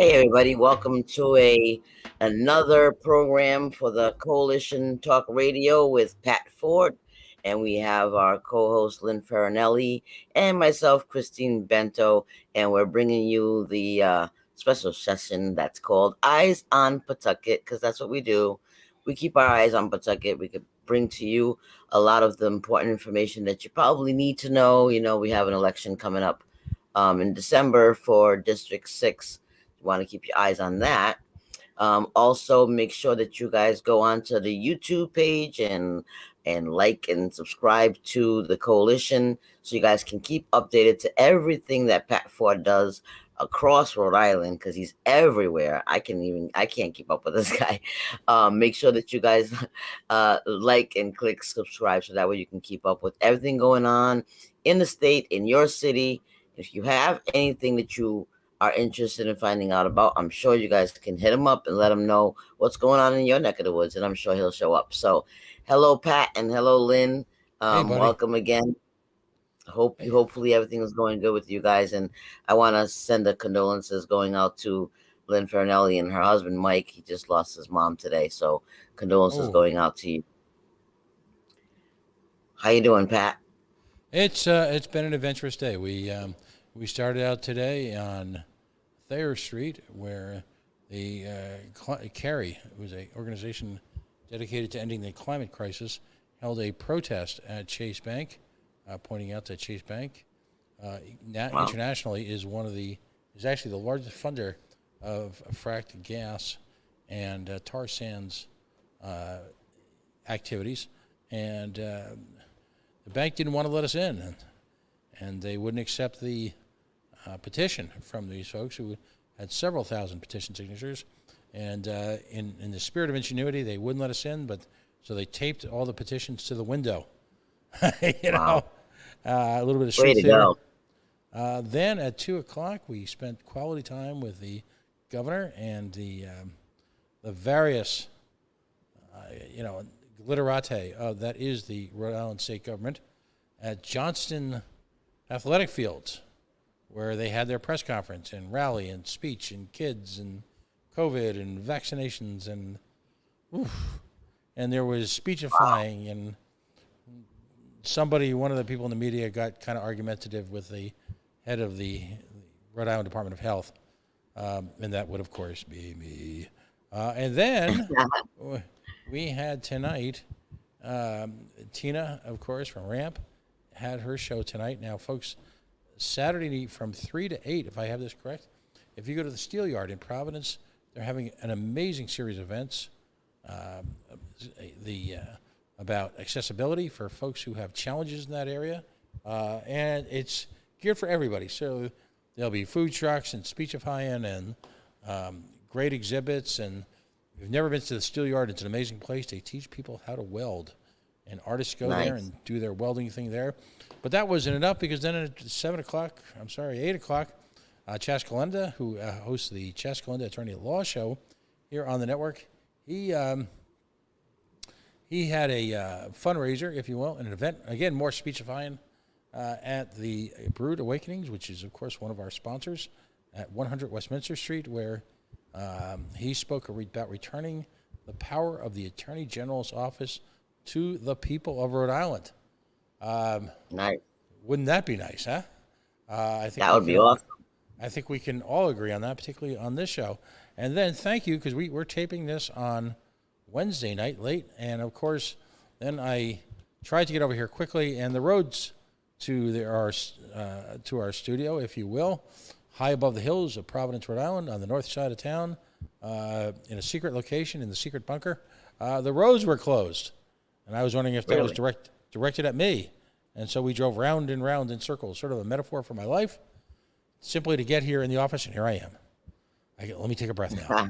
Hey everybody, welcome to another program for the Coalition Talk Radio with Pat Ford. And we have our co-host Lynn Farinelli and myself, Christine Bento, and we're bringing you the special session that's called Eyes on Pawtucket, because that's what we do. We keep our eyes on Pawtucket. We could bring to you a lot of the important information that you probably need to know. You know, we have an election coming up in December for District 6. You want to keep your eyes on that. Also, make sure that you guys go onto the YouTube page and like and subscribe to the coalition so you guys can keep updated to everything that Pat Ford does across Rhode Island, because he's everywhere. I can't keep up with this guy. Make sure that you guys like and click subscribe so that way you can keep up with everything going on in the state, in your city. If you have anything that you are interested in finding out about, I'm sure you guys can hit him up and let him know what's going on in your neck of the woods, and I'm sure he'll show up. So hello Pat and hello Lynn. Hey, buddy. Welcome again. Hey. Hopefully everything is going good with you guys, and I want to send the condolences going out to Lynn Farinelli and her husband Mike. He just lost his mom today, so condolences Oh, going out to you. How you doing, Pat? it's been an adventurous day. We started out today on Thayer Street, where the Carry was a organization dedicated to ending the climate crisis, held a protest at Chase Bank, pointing out that Chase Bank, Wow. internationally, is actually the largest funder of fracked gas and tar sands activities, and the bank didn't want to let us in, and they wouldn't accept the petition from these folks who had several thousand petition signatures. And in the spirit of ingenuity, they wouldn't let us in, but so they taped all the petitions to the window. you know, Wow. a little bit of Way street to theater. go. Then at 2 o'clock, we spent quality time with the governor and the various, glitterati that is the Rhode Island state government at Johnston Athletic Fields, where they had their press conference and rally and speech and kids and COVID and vaccinations and there was speechifying and one of the people in the media got kind of argumentative with the head of the Rhode Island Department of Health, and that would of course be me. And then we had tonight, Tina, of course, from Ramp, had her show tonight. Now, folks, Saturday from 3 to 8, if I have this correct, if you go to the Steel Yard in Providence, they're having an amazing series of events about accessibility for folks who have challenges in that area. And it's geared for everybody. So there'll be food trucks and speechifying and great exhibits. And if you've never been to the Steel Yard, it's an amazing place. They teach people how to weld. And artists go there Nice. and do their welding thing there. But that wasn't enough, because then at 8 o'clock, Chas Calenda, who hosts the Chas Calenda Attorney at Law show here on the network, he had a fundraiser, if you will, an event, again, more speechifying at the Brood Awakenings, which is, of course, one of our sponsors at 100 Westminster Street, where he spoke about returning the power of the Attorney General's office to the people of Rhode Island. Nice. Wouldn't that be nice, huh? That would be awesome. I think we can all agree on that, particularly on this show. And then thank you, because we're taping this on Wednesday night late, and of course, then I tried to get over here quickly, and the roads to our studio, if you will, high above the hills of Providence, Rhode Island, on the north side of town, in a secret location in the secret bunker, the roads were closed, and I was wondering if that was Really? directed at me. And so we drove round and round in circles, sort of a metaphor for my life, simply to get here in the office, and here I am. Let me take a breath now.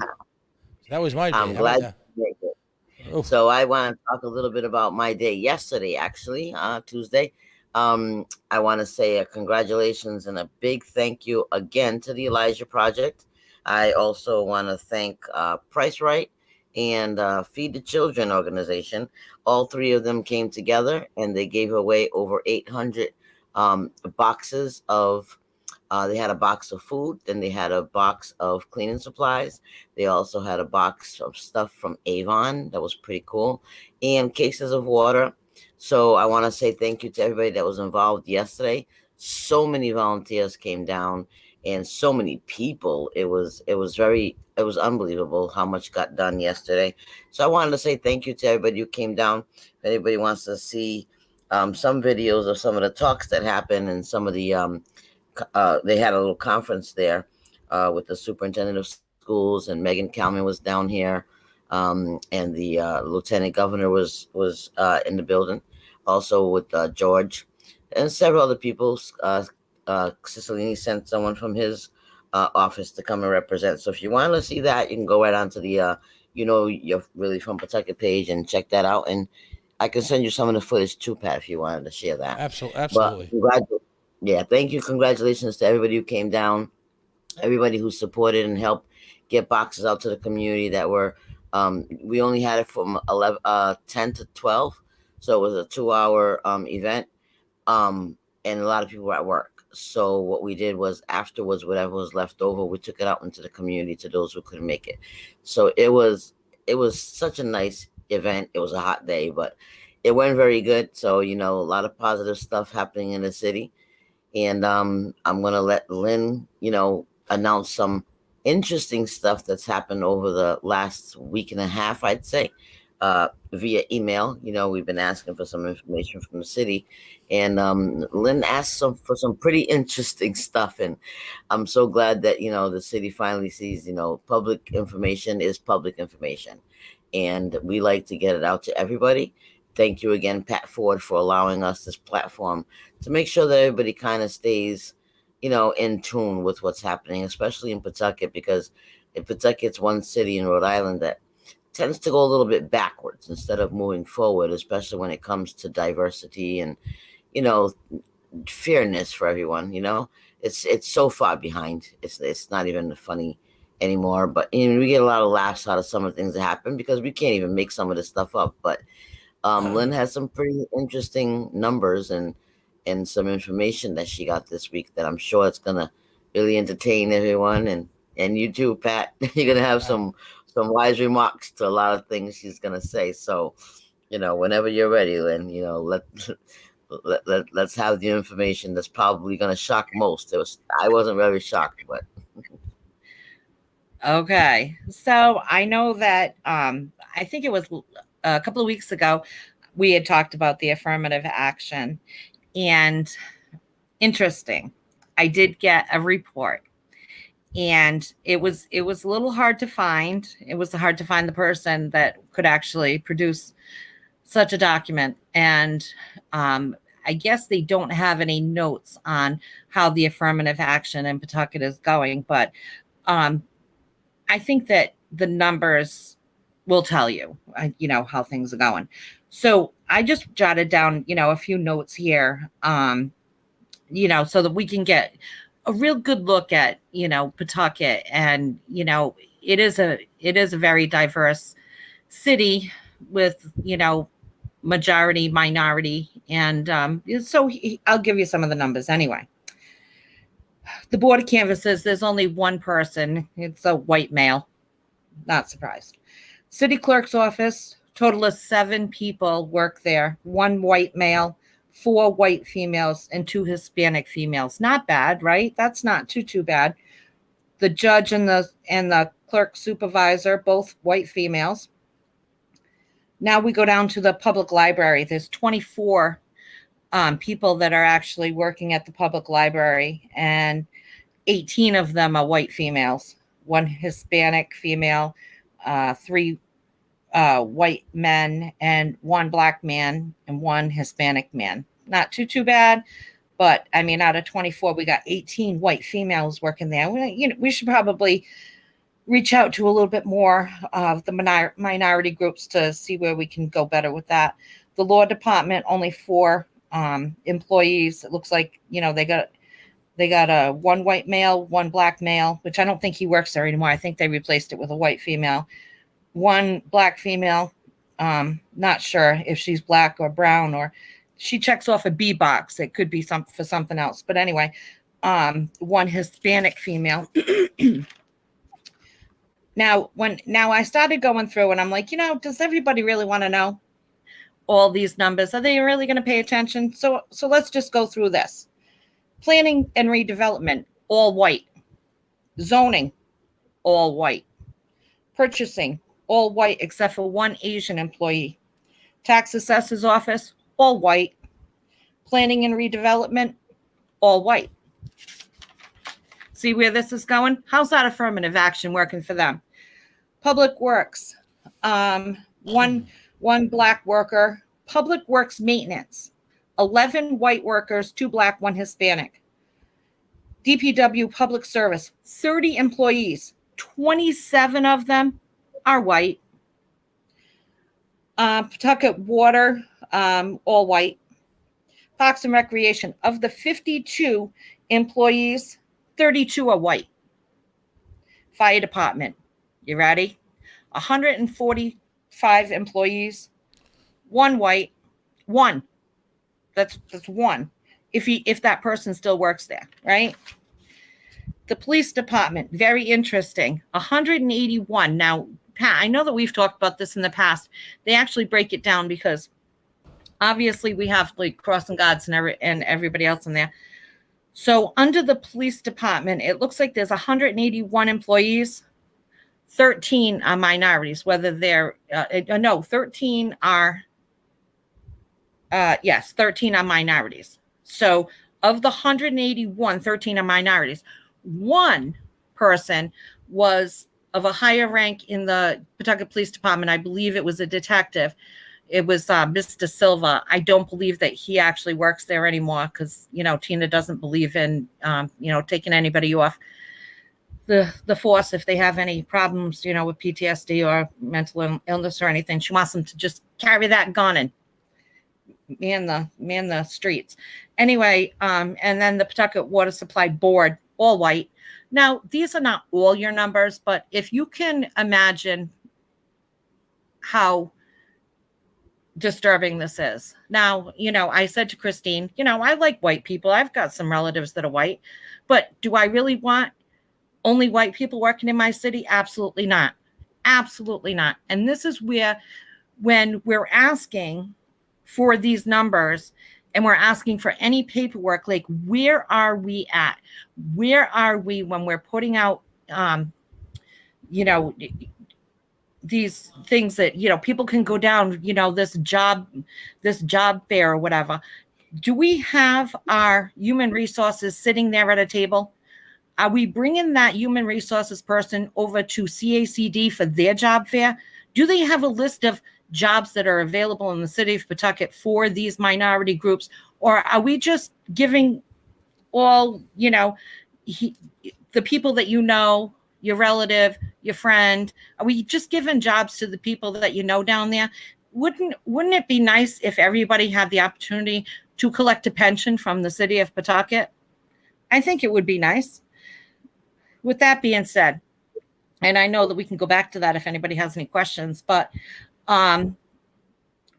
That was my day. I'm How about glad that? you made it. Oof. So I want to talk a little bit about my day yesterday, actually, Tuesday. I want to say congratulations and a big thank you again to the Elijah Project. I also want to thank Price Right and Feed the Children organization. All three of them came together and they gave away over 800 boxes of They had a box of food, then they had a box of cleaning supplies. They also had a box of stuff from Avon that was pretty cool, and cases of water. So I want to say thank you to everybody that was involved yesterday. So many volunteers came down, and so many people. It was unbelievable how much got done yesterday. So I wanted to say thank you to everybody who came down. If anybody wants to see some videos of some of the talks that happened and some of the they had a little conference there with the superintendent of schools, and Megan Kalman was down here, and the lieutenant governor was in the building, also with George and several other people. Cicilline sent someone from his office to come and represent. So if you want to see that, you can go right onto the you're really from Pawtucket page and check that out. And I can send you some of the footage too, Pat, if you wanted to share that. But Absolutely. yeah, thank you. Congratulations to everybody who came down, everybody who supported and helped get boxes out to the community that were. We only had it from 10 to 12, so it was a 2 hour event, and a lot of people were at work. So what we did was afterwards, whatever was left over, we took it out into the community to those who couldn't make it. So it was such a nice event. It was a hot day, but it went very good. So a lot of positive stuff happening in the city, and I'm gonna let Lynn, announce some interesting stuff that's happened over the last week and a half, I'd say, via email. We've been asking for some information from the city, and Lynn asked for some pretty interesting stuff, and I'm so glad that the city finally sees public information is public information, and we like to get it out to everybody. Thank you again, Pat Ford, for allowing us this platform to make sure that everybody kind of stays, in tune with what's happening, especially in Pawtucket, because in Pawtucket's one city in Rhode Island that tends to go a little bit backwards instead of moving forward, especially when it comes to diversity and, you know, fairness for everyone. It's so far behind. It's not even funny anymore. But we get a lot of laughs out of some of the things that happen because we can't even make some of this stuff up. But Lynn has some pretty interesting numbers and some information that she got this week that I'm sure it's gonna really entertain everyone, and you too, Pat. You're gonna have some wise remarks to a lot of things she's gonna say. So whenever you're ready, Lynn, let's have the information that's probably gonna shock most. I wasn't very shocked, but Okay. So I know that I think it was a couple of weeks ago we had talked about the affirmative action, and interesting. I did get a report, and it was a little hard to find. It was hard to find the person that could actually produce such a document, and I guess they don't have any notes on how the affirmative action in Pawtucket is going, but I think that the numbers will tell you, how things are going. So I just jotted down, a few notes here, so that we can get a real good look at, Pawtucket. And, it is a very diverse city with, majority, minority. And so I'll give you some of the numbers anyway. The Board of Canvassers, there's only one person. It's a white male. Not surprised. City Clerk's office, total of 7 people work there. 1 white male, 4 white females, and 2 Hispanic females. Not bad, right? That's not too bad. The judge and the clerk supervisor, both white females. Now we go down to the public library. There's 24 people that are actually working at the public library, and 18 of them are white females, 1 Hispanic female, 3 white men, and 1 black man, and 1 Hispanic man. Not too bad, but I mean, out of 24, we got 18 white females working there. We should probably reach out to a little bit more of the minority groups to see where we can go better with that. The law department, only 4 employees. It looks like they got a 1 white male, 1 black male, which I don't think he works there anymore. I think they replaced it with a white female, 1 black female. Not sure if she's black or brown, or she checks off a B box. It could be for something else, but anyway, one Hispanic female. Now I started going through and I'm like, does everybody really want to know all these numbers? Are they really going to pay attention? So let's just go through this. Planning and redevelopment, all white. Zoning, all white. Purchasing, all white except for one Asian employee. Tax assessor's office, all white. Planning and redevelopment, all white. See where this is going? How's that affirmative action working for them? Public Works, one black worker. Public Works maintenance, 11 white workers, 2 black, 1 Hispanic. DPW Public Service, 30 employees, 27 of them are white. Pawtucket Water, all white. Parks and Recreation, of the 52 employees, 32 are white. Fire Department, you ready? 145 employees, 1 white, 1. That's 1. If that person still works there, right? The police department, very interesting. 181. Now, Pat, I know that we've talked about this in the past. They actually break it down because obviously we have like crossing guards and everybody else in there. So under the police department, it looks like there's 181 employees. 13 are minorities, whether they're 13 are 13 are minorities. So of the 181, 13 are minorities. 1 person was of a higher rank in the Pawtucket Police Department. I believe it was a detective. It was Mr. Silva. I don't believe that he actually works there anymore because, Tina doesn't believe in, taking anybody off the force if they have any problems, with PTSD or mental illness or anything. She wants them to just carry that gun and man the streets. Anyway, and then the Pawtucket Water Supply Board, all white. Now, these are not all your numbers, but if you can imagine how disturbing this is. Now, I said to Christine, I like white people. I've got some relatives that are white, but do I really want only white people working in my city? Absolutely not. Absolutely not. And this is where, when we're asking for these numbers and we're asking for any paperwork, like, where are we at? Where are we when we're putting out, these things that, people can go down, this job fair or whatever. Do we have our human resources sitting there at a table? Are we bringing that human resources person over to CACD for their job fair? Do they have a list of jobs that are available in the city of Pawtucket for these minority groups? Or are we just giving all, the people that your relative, your friend, are we just giving jobs to the people that down there? Wouldn't it be nice if everybody had the opportunity to collect a pension from the city of Pawtucket? I think it would be nice. With that being said, and I know that we can go back to that if anybody has any questions, but I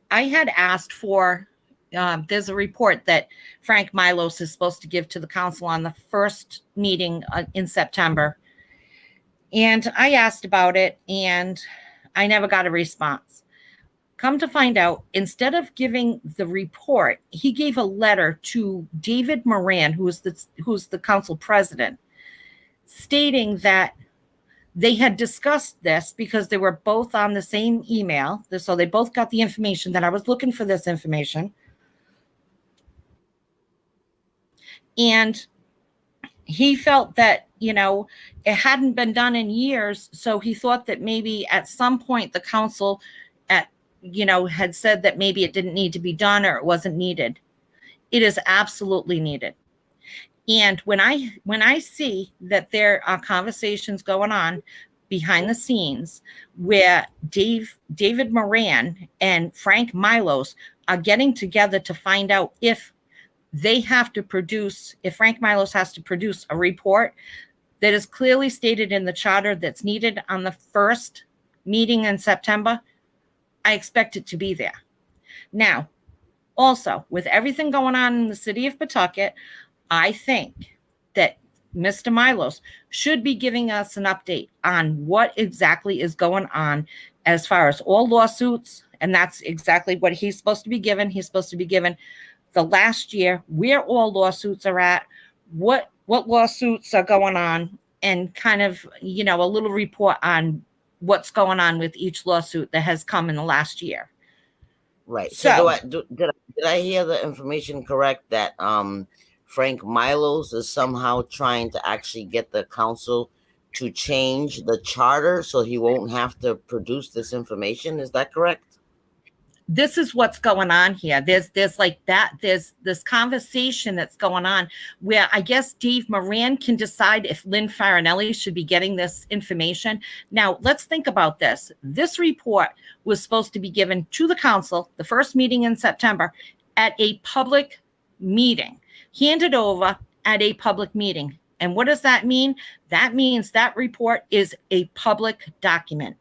had asked for, there's a report that Frank Milos is supposed to give to the council on the first meeting in September. And I asked about it and I never got a response. Come to find out, instead of giving the report, he gave a letter to David Moran, who's the council president, stating that they had discussed this because they were both on the same email. So they both got the information that I was looking for this information. And he felt that, it hadn't been done in years. So he thought that maybe at some point the council had said that maybe it didn't need to be done or it wasn't needed. It is absolutely needed. And when I see that there are conversations going on behind the scenes where David Moran and Frank Milos are getting together to find out if Frank Milos has to produce a report that is clearly stated in the charter that's needed on the first meeting in September, I expect it to be there. Now, also, with everything going on in the city of Pawtucket, I think Mr. Milos, should be giving us an update on what exactly is going on as far as all lawsuits. And that's exactly what he's supposed to be given. He's supposed to be given the last year, where all lawsuits are at, what lawsuits are going on, and kind of, a little report on what's going on with each lawsuit that has come in the last year. Right. So did I hear the information correct that Frank Milos is somehow trying to actually get the council to change the charter so he won't have to produce this information? Is that correct? This is what's going on here. There's like that. There's this conversation that's going on where I guess Dave Moran can decide if Lynn Farinelli should be getting this information. Now, let's think about this. This report was supposed to be given to the council, the first meeting in September, at a public meeting, handed over at a public meeting. And what does that mean? That means that report is a public document.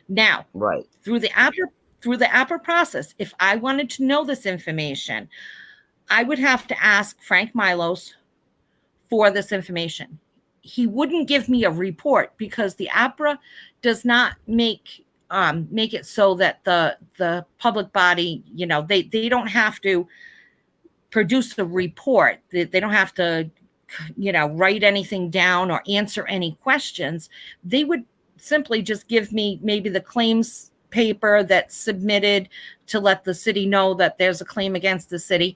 Now, right, through the APRA process, if I wanted to know this information, I would have to ask Frank Milos for this information. He wouldn't give me a report because the APRA does not make it so that the public body, they don't have to produce a report. They don't have to, write anything down or answer any questions. They would simply just give me maybe the claims paper that's submitted to let the city know that there's a claim against the city.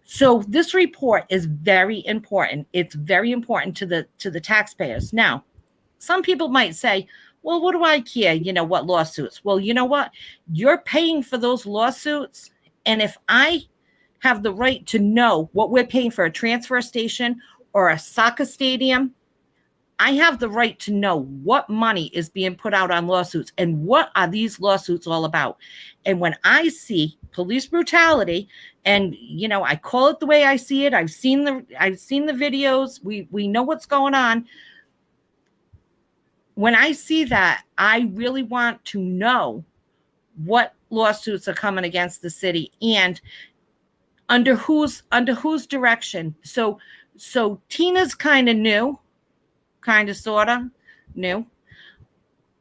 So this report is very important. It's very important to the taxpayers. Now, some people might say, well, what do I care? What lawsuits? Well, you know what? You're paying for those lawsuits. And if I have the right to know what we're paying for a transfer station or a soccer stadium, I have the right to know what money is being put out on lawsuits and what are these lawsuits all about. And when I see police brutality, and I call it the way I see it, I've seen the videos. We know what's going on. When I see that, I really want to know what lawsuits are coming against the city and under whose direction. So Tina's kind of new. Kind of, sort of new.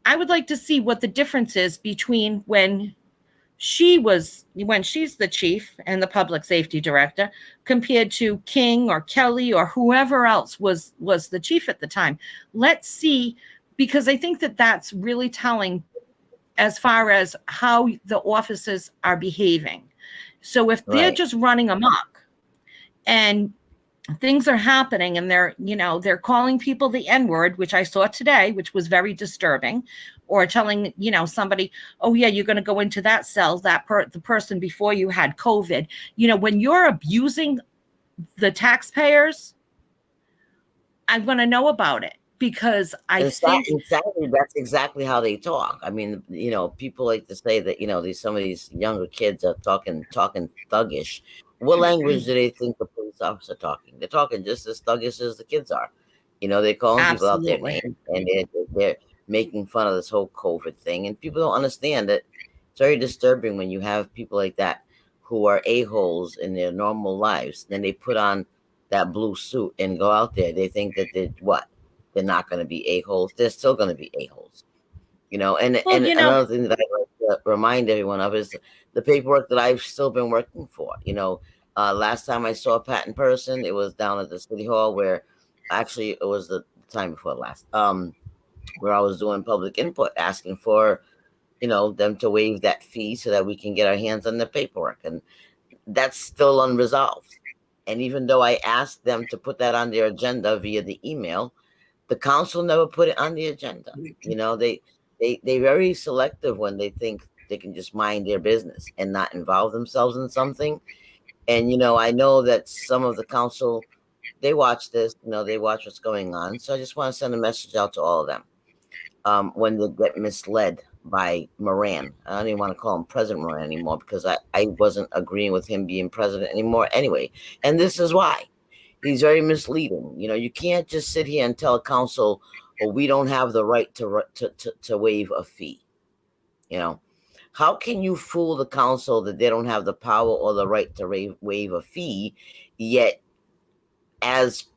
I would like to see what the difference is between when she's the chief and the public safety director compared to King or Kelly or whoever else was the chief at the time. Let's see, because I think that that's really telling as far as how the officers are behaving. So if they're just running amok and things are happening and they're calling people the N-word, which I saw today, which was very disturbing, or telling, somebody, oh yeah, you're going to go into that cell, the person before you had COVID. When you're abusing the taxpayers, I'm going to know about it because think exactly that's exactly how they talk. I mean, people like to say that, some of these younger kids are talking thuggish. What language do they think the police officers are talking? They're talking just as thuggish as the kids are. They're calling people out their name, and they're making fun of this whole COVID thing. And people don't understand that it's very disturbing when you have people like that who are a-holes in their normal lives. Then they put on that blue suit and go out there. They think that they're not going to be a-holes. They're still going to be a-holes. Another thing that I like to remind everyone of is the paperwork that I've still been working for. Last time I saw Pat in person, it was down at the city hall where actually it was the time before last, where I was doing public input, asking for, them to waive that fee so that we can get our hands on the paperwork. And that's still unresolved. And even though I asked them to put that on their agenda via the email, the council never put it on the agenda. They're very selective when they think they can just mind their business and not involve themselves in something. And, I know that some of the council, they watch this, they watch what's going on. So I just want to send a message out to all of them. When they get misled by Moran, I don't even want to call him President Moran anymore because I wasn't agreeing with him being president anymore anyway. And this is why. He's very misleading. You can't just sit here and tell council, well, we don't have the right to waive a fee. How can you fool the council that they don't have the power or the right to waive a fee, yet as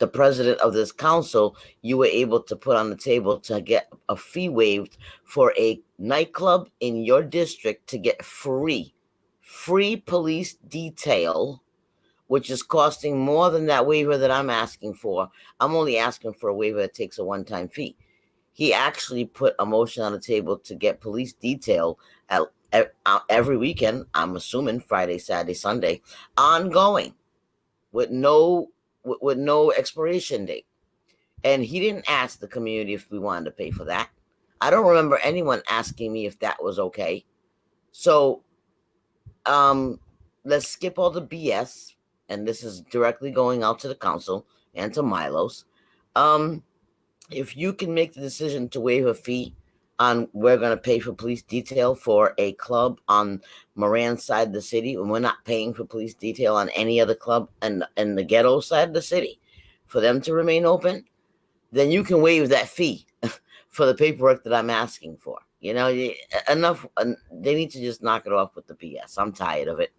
the president of this council, you were able to put on the table to get a fee waived for a nightclub in your district to get free police detail, which is costing more than that waiver that I'm asking for. I'm only asking for a waiver that takes a one-time fee. He actually put a motion on the table to get police detail at every weekend, I'm assuming Friday, Saturday, Sunday, ongoing, with no expiration date. And he didn't ask the community if we wanted to pay for that. I don't remember anyone asking me if that was okay. So let's skip all the BS. And this is directly going out to the council and to Milos. If you can make the decision to waive a fee on, we're going to pay for police detail for a club on Moran's side of the city, and we're not paying for police detail on any other club in the ghetto side of the city for them to remain open, then you can waive that fee for the paperwork that I'm asking for. You know, enough. They need to just knock it off with the BS. I'm tired of it.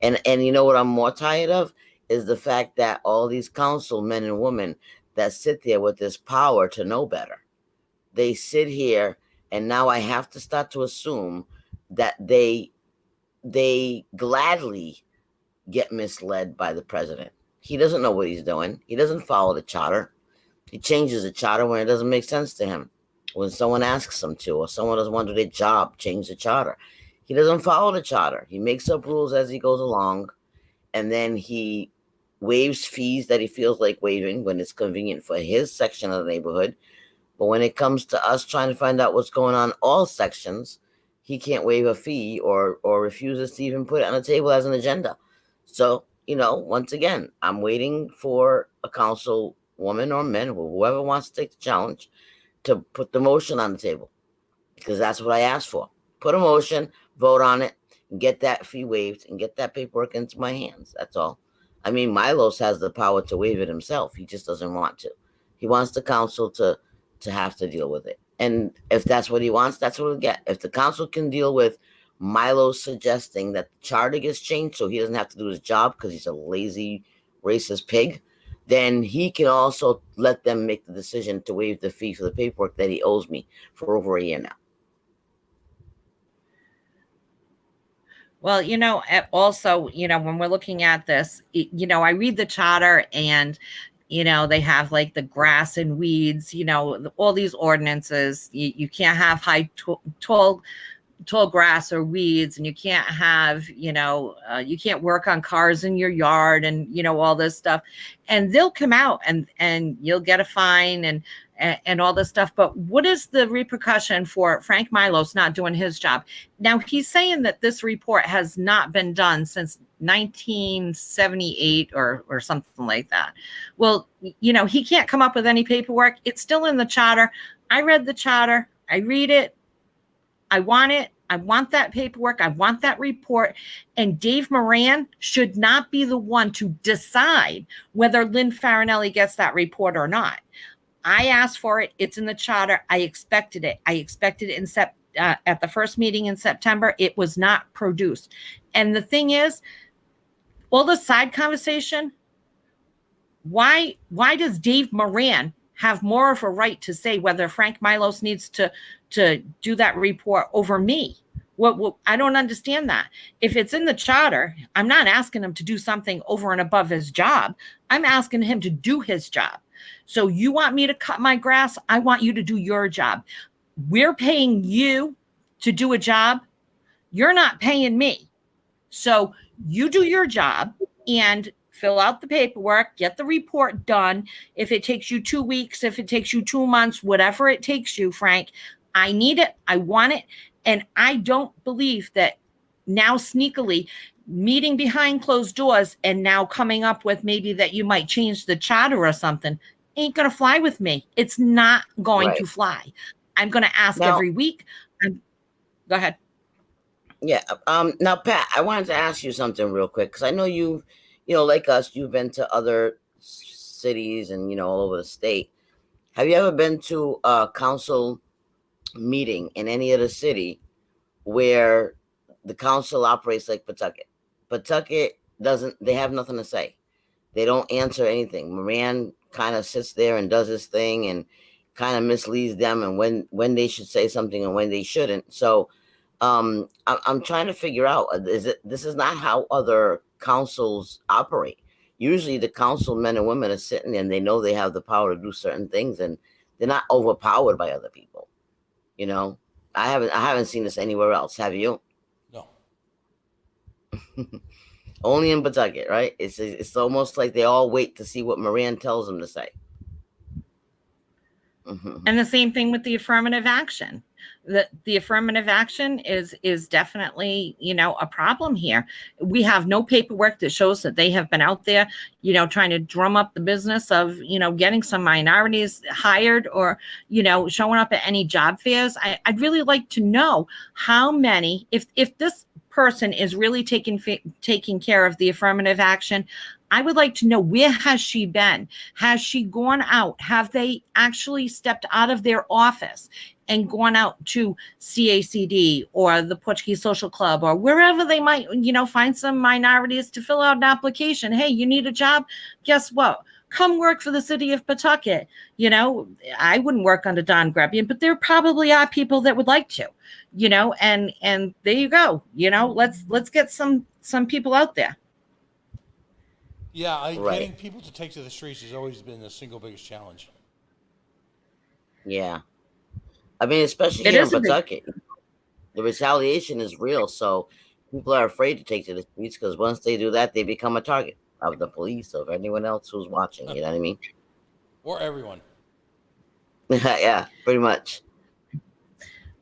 And you know what I'm more tired of is the fact that all these council men and women that sit there with this power to know better, they sit here, and now I have to start to assume that they gladly get misled by the president. He doesn't know what he's doing. He doesn't follow the charter. He changes the charter when it doesn't make sense to him. When someone asks him to, or someone doesn't want to do their job, change the charter. He doesn't follow the charter. He makes up rules as he goes along, and then he waives fees that he feels like waiving when it's convenient for his section of the neighborhood. But when it comes to us trying to find out what's going on all sections, he can't waive a fee or refuses to even put it on the table as an agenda. So, you know, once again, I'm waiting for a council woman or man, whoever wants to take the challenge, to put the motion on the table, because that's what I asked for. Put a motion, vote on it, and get that fee waived and get that paperwork into my hands. That's all. I mean, Milos has the power to waive it himself. He just doesn't want to. He wants the council to have to deal with it. And if that's what he wants, that's what he'll get. If the council can deal with Milos suggesting that the charter gets changed so he doesn't have to do his job because he's a lazy, racist pig, then he can also let them make the decision to waive the fee for the paperwork that he owes me for over a year now. Well, you know, also, you know, when we're looking at this, you know, I read the charter, and, you know, they have like the grass and weeds, you know, all these ordinances. You can't have high, tall grass or weeds, and you can't have, you know, you can't work on cars in your yard, and, you know, all this stuff. And they'll come out, and you'll get a fine and all this stuff. But what is the repercussion for Frank Milos not doing his job? Now, he's saying that this report has not been done since 1978 or something like that. Well, you know, he can't come up with any paperwork. It's still in the charter. I read the charter. I read it. I want it. I want that paperwork. I want that report. And Dave Moran should not be the one to decide whether Lynn Farinelli gets that report or not. I asked for it. It's in the charter. I expected it. I expected it at the first meeting in September. It was not produced. And the thing is, all the side conversation, why does Dave Moran have more of a right to say whether Frank Milos needs to do that report over me? What I don't understand that. If it's in the charter, I'm not asking him to do something over and above his job. I'm asking him to do his job. So you want me to cut my grass? I want you to do your job. We're paying you to do a job. You're not paying me. So you do your job and fill out the paperwork, get the report done. If it takes you 2 weeks, if it takes you 2 months, whatever it takes you, Frank, I need it. I want it. And I don't believe that now sneakily meeting behind closed doors and now coming up with maybe that you might change the charter or something ain't going to fly with me. It's not going to fly. I'm going to ask every week. Go ahead. Yeah. Now, Pat, I wanted to ask you something real quick, because I know you know, like us, you've been to other cities and, you know, all over the state. Have you ever been to a council meeting in any other city where the council operates like Pawtucket? Pawtucket they have nothing to say. They don't answer anything. Moran kind of sits there and does his thing and kind of misleads them, and when they should say something and when they shouldn't. So I'm trying to figure out, this is not how other councils operate. Usually the council men and women are sitting there and they know they have the power to do certain things, and they're not overpowered by other people. You know, I haven't seen this anywhere else. Have you? No. Only in Pawtucket, right? It's almost like they all wait to see what Moran tells them to say. And the same thing with the affirmative action. The affirmative action is definitely, you know, a problem here. We have no paperwork that shows that they have been out there, you know, trying to drum up the business of, you know, getting some minorities hired, or, you know, showing up at any job fairs. I'd really like to know how many, if this person is really taking care of the affirmative action, I would like to know, where has she been? Has she gone out? Have they actually stepped out of their office and gone out to CACD or the Portuguese Social Club or wherever they might, you know, find some minorities to fill out an application? Hey, you need a job? Guess what? Come work for the city of Pawtucket. You know, I wouldn't work under Don Grebbian, but there probably are people that would like to, you know, and there you go. You know, let's get some people out there. Yeah, Right. getting people to take to the streets has always been the single biggest challenge. Yeah. I mean, especially It here in is a big- Pawtucket, the retaliation is real. So people are afraid to take to the streets, because once they do that, they become a target of the police, of anyone else who's watching. You know what I mean? Or everyone. Yeah, pretty much.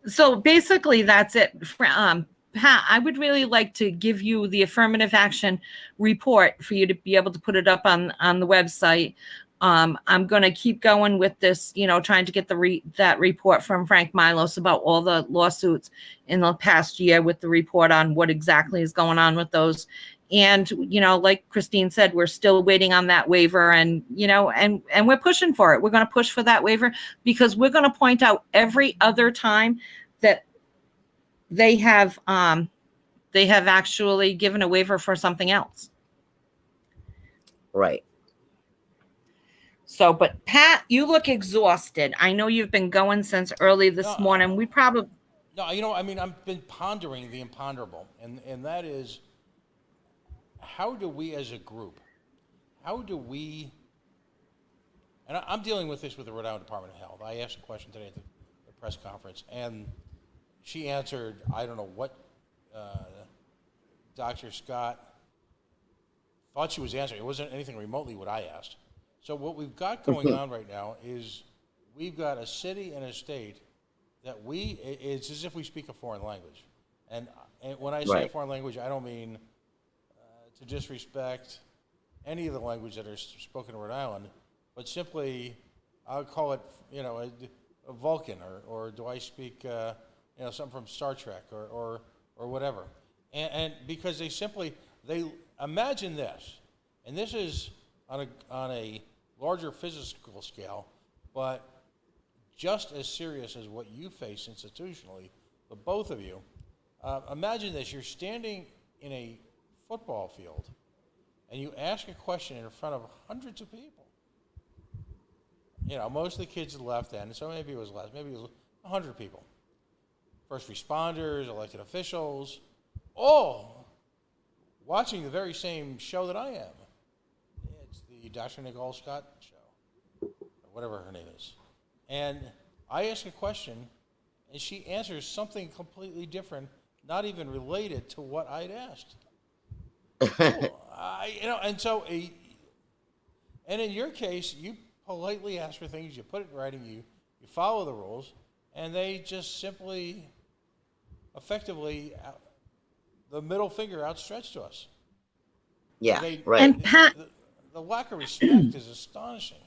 So basically, that's it. Pat, I would really like to give you the affirmative action report for you to be able to put it up on the website. I'm going to keep going with this, you know, trying to get that report from Frank Milos about all the lawsuits in the past year, with the report on what exactly is going on with those. And, you know, like Christine said, we're still waiting on that waiver, and, you know, and we're pushing for it. We're going to push for that waiver, because we're going to point out every other time that they have actually given a waiver for something else. Right. So, but Pat, you look exhausted. I know you've been going since early this morning. We probably... No, you know, I mean, I've been pondering the imponderable, and that is, how do we as a group, and I'm dealing with this with the Rhode Island Department of Health. I asked a question today at the press conference, and she answered, I don't know what Dr. Scott thought she was answering. It wasn't anything remotely what I asked. So what we've got going on right now is we've got a city and a state that it's as if we speak a foreign language. And when I say a foreign language, I don't mean to disrespect any of the language that are spoken in Rhode Island, but simply, I'll call it, you know, a Vulcan, or do I speak, you know, something from Star Trek or whatever. And because they imagine this, and this is on a larger physical scale, but just as serious as what you face institutionally, the both of you. Imagine this: you're standing in a football field, and you ask a question in front of hundreds of people. You know, most of the kids at the left end, so maybe it was less, maybe it was 100 people. First responders, elected officials, all watching the very same show that I am. It's the Dr. Nicole Scott show, or whatever her name is. And I ask a question, and she answers something completely different, not even related to what I'd asked. You know, and so, and in your case, you politely ask for things, you put it in writing, you follow the rules, and they just simply, effectively, the middle finger outstretched to us. Yeah, right. And Pat, the lack of respect is astonishing.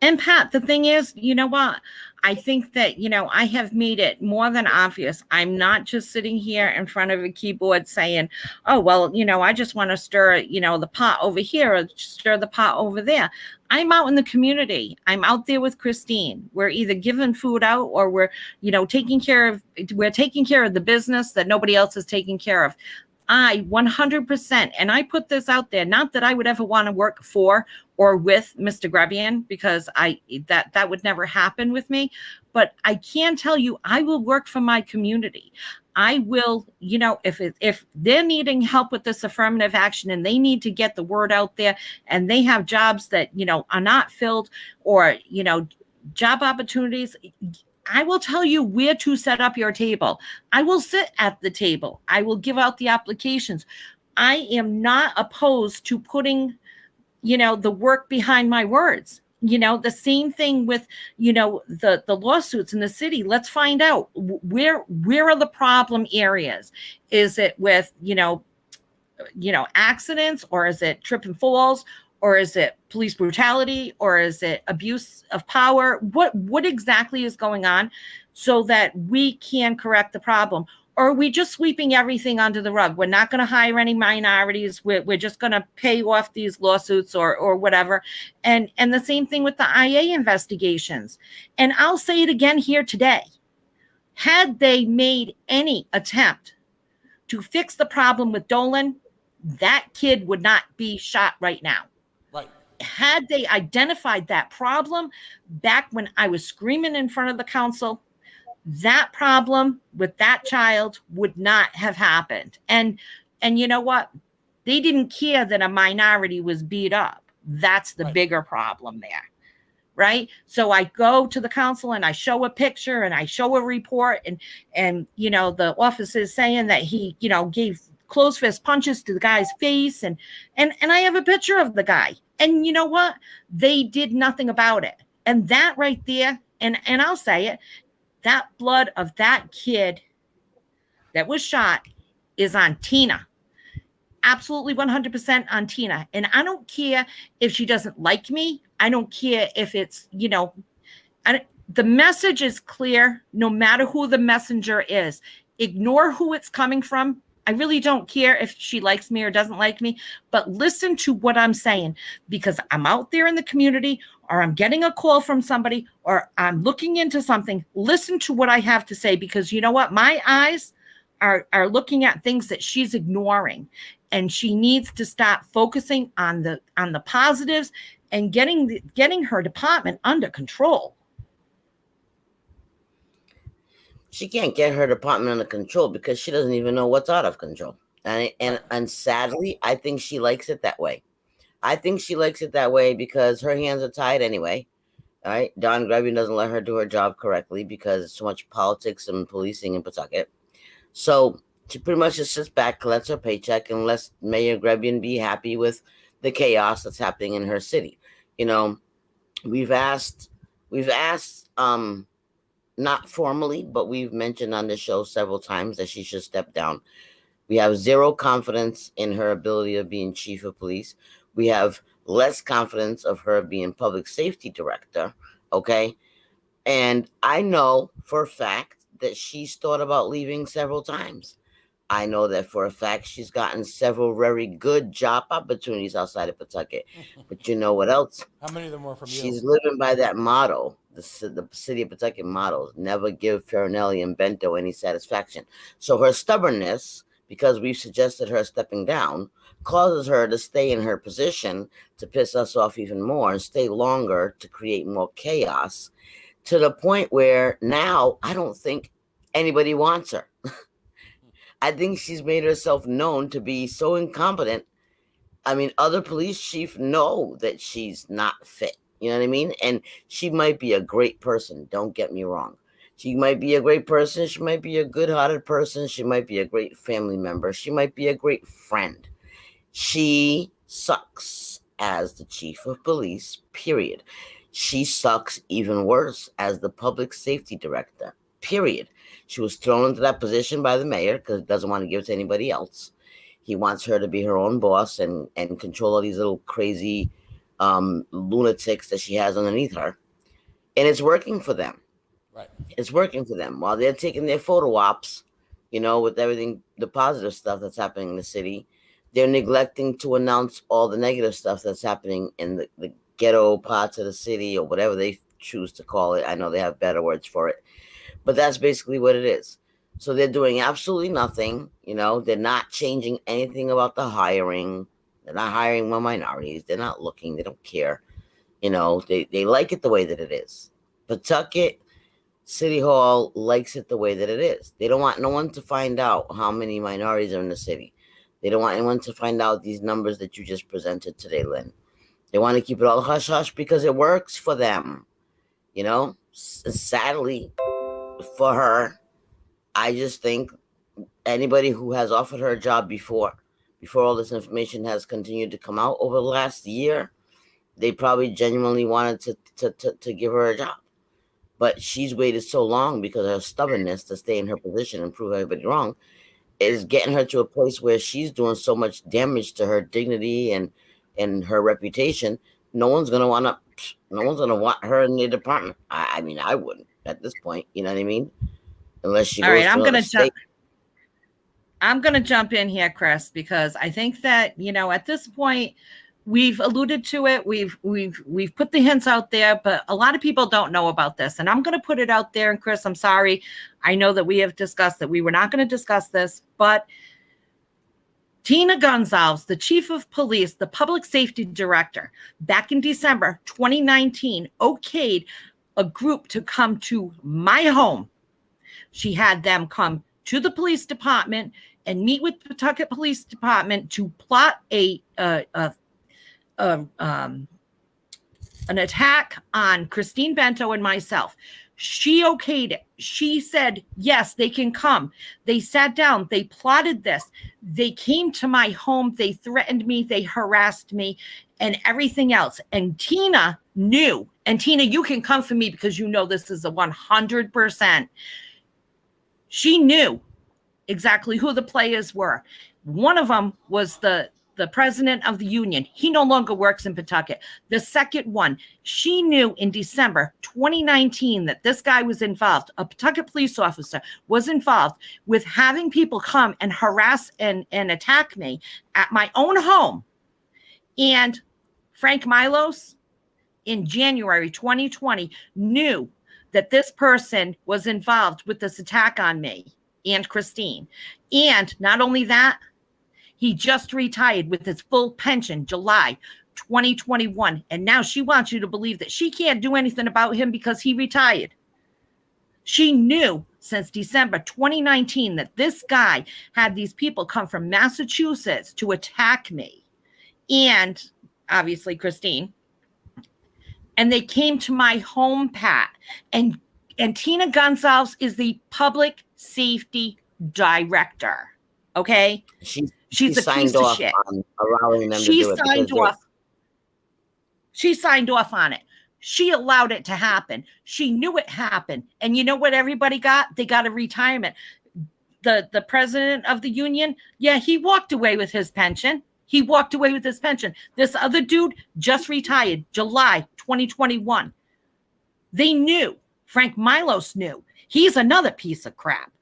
And Pat, the thing is, you know what? I think that, you know, I have made it more than obvious. I'm not just sitting here in front of a keyboard saying, oh, well, you know, I just want to stir, you know, the pot over here or stir the pot over there. I'm out in the community. I'm out there with Christine. We're either giving food out, or we're, you know, taking care of the business that nobody else is taking care of. I 100%, and I put this out there, not that I would ever want to work for or with Mr. Grebian, because that would never happen with me. But I can tell you, I will work for my community. I will, if they're needing help with this affirmative action and they need to get the word out there, and they have jobs that, are not filled, or, job opportunities, I will tell you where to set up your table. I will sit at the table. I will give out the applications. I am not opposed to putting, the work behind my words. The same thing with, the lawsuits in the city. Let's find out where are the problem areas. Is it with, accidents, or is it trip and falls, or is it police brutality, or is it abuse of power? What exactly is going on, so that we can correct the problem? Or are we just sweeping everything under the rug? We're not going to hire any minorities. We're just going to pay off these lawsuits or whatever. And the same thing with the IA investigations. And I'll say it again here today. Had they made any attempt to fix the problem with Dolan, that kid would not be shot right now. Right. Had they identified that problem back when I was screaming in front of the council, that problem with that child would not have happened. And you know what? They didn't care that a minority was beat up. That's the bigger problem there. Right. So I go to the council and I show a picture and I show a report, and the officer is saying that he, gave closed fist punches to the guy's face, and I have a picture of the guy. And you know what? They did nothing about it. And that right there, and I'll say it, that blood of that kid that was shot is on Tina. Absolutely 100% on Tina. And I don't care if she doesn't like me. I don't care if it's, the message is clear, no matter who the messenger is. Ignore who it's coming from. I really don't care if she likes me or doesn't like me, but listen to what I'm saying, because I'm out there in the community, or I'm getting a call from somebody, or I'm looking into something. Listen to what I have to say, because you know what? My eyes are looking at things that she's ignoring, and she needs to stop focusing on the positives and getting her department under control. She can't get her department under control because she doesn't even know what's out of control. And sadly, I think she likes it that way. I think she likes it that way because her hands are tied anyway. All right. Don Grebian doesn't let her do her job correctly because it's so much politics and policing in Pawtucket. So she pretty much just sits back, collects her paycheck, and lets Mayor Grebian be happy with the chaos that's happening in her city. We've asked, not formally, but we've mentioned on the show several times that she should step down. We have zero confidence in her ability of being chief of police. We have less confidence of her being public safety director. Okay. And I know for a fact that she's thought about leaving several times. I know that for a fact she's gotten several very good job opportunities outside of Pawtucket. But you know what else? How many of them were from you? She's living by that motto, the city of Pawtucket motto: never give Farinelli and Bento any satisfaction. So her stubbornness, because we've suggested her stepping down, causes her to stay in her position to piss us off even more and stay longer to create more chaos, to the point where now I don't think anybody wants her. I think she's made herself known to be so incompetent. I mean, other police chiefs know that she's not fit. You know what I mean? And she might be a great person. Don't get me wrong. She might be a great person. She might be a good-hearted person. She might be a great family member. She might be a great friend. She sucks as the chief of police, period. She sucks even worse as the public safety director, period. She was thrown into that position by the mayor because he doesn't want to give it to anybody else. He wants her to be her own boss and control all these little crazy lunatics that she has underneath her. And it's working for them. Right. It's working for them. While they're taking their photo ops, with everything, the positive stuff that's happening in the city, they're neglecting to announce all the negative stuff that's happening in the ghetto parts of the city, or whatever they choose to call it. I know they have better words for it. But that's basically what it is. So they're doing absolutely nothing. They're not changing anything about the hiring. They're not hiring more minorities. They're not looking. They don't care. You know, they like it the way that it is. Pawtucket City Hall likes it the way that it is. They don't want no one to find out how many minorities are in the city. They don't want anyone to find out these numbers that you just presented today, Lynn. They want to keep it all hush hush because it works for them. You know, sadly for her, I just think anybody who has offered her a job before all this information has continued to come out over the last year, they probably genuinely wanted to give her a job. But she's waited so long because of her stubbornness to stay in her position and prove everybody wrong is getting her to a place where she's doing so much damage to her dignity and her reputation. No one's gonna want her in the department. I mean, I wouldn't at this point. You know what I mean? Unless she goes to another state. I'm going to jump in here, Chris, because I think that, you know, at this point, we've alluded to it. We've put the hints out there, but a lot of people don't know about this. And I'm going to put it out there. And Chris, I'm sorry. I know that we have discussed that we were not going to discuss this, but Tina Gonzalez, the chief of police, the public safety director, back in December 2019, okayed a group to come to my home. She had them come to the police department and meet with Pawtucket Police Department to plot an attack on Christine Bento and myself. She okayed it. She said, yes, they can come. They sat down. They plotted this. They came to my home. They threatened me. They harassed me and everything else. And Tina knew. And Tina, you can come for me because you know this is a 100%. She knew exactly who the players were. One of them was the president of the union. He no longer works in Pawtucket. The second one, she knew in December 2019 that this guy was involved. A Pawtucket police officer was involved with having people come and harass and attack me at my own home. And Frank Milos in January 2020 knew that this person was involved with this attack on me and Christine. And not only that, he just retired with his full pension, July 2021. And now she wants you to believe that she can't do anything about him because he retired. She knew since December 2019 that this guy had these people come from Massachusetts to attack me and obviously Christine. And they came to my home, Pat. And Tina Gonzalez is the public safety director. Okay? She's a piece of shit. Allowing them to do it. She signed off on it. She allowed it to happen. She knew it happened. And you know what everybody got? They got a retirement. The president of the union, yeah, he walked away with his pension. This other dude just retired July 2021. They knew. Frank Milos knew. He's another piece of crap.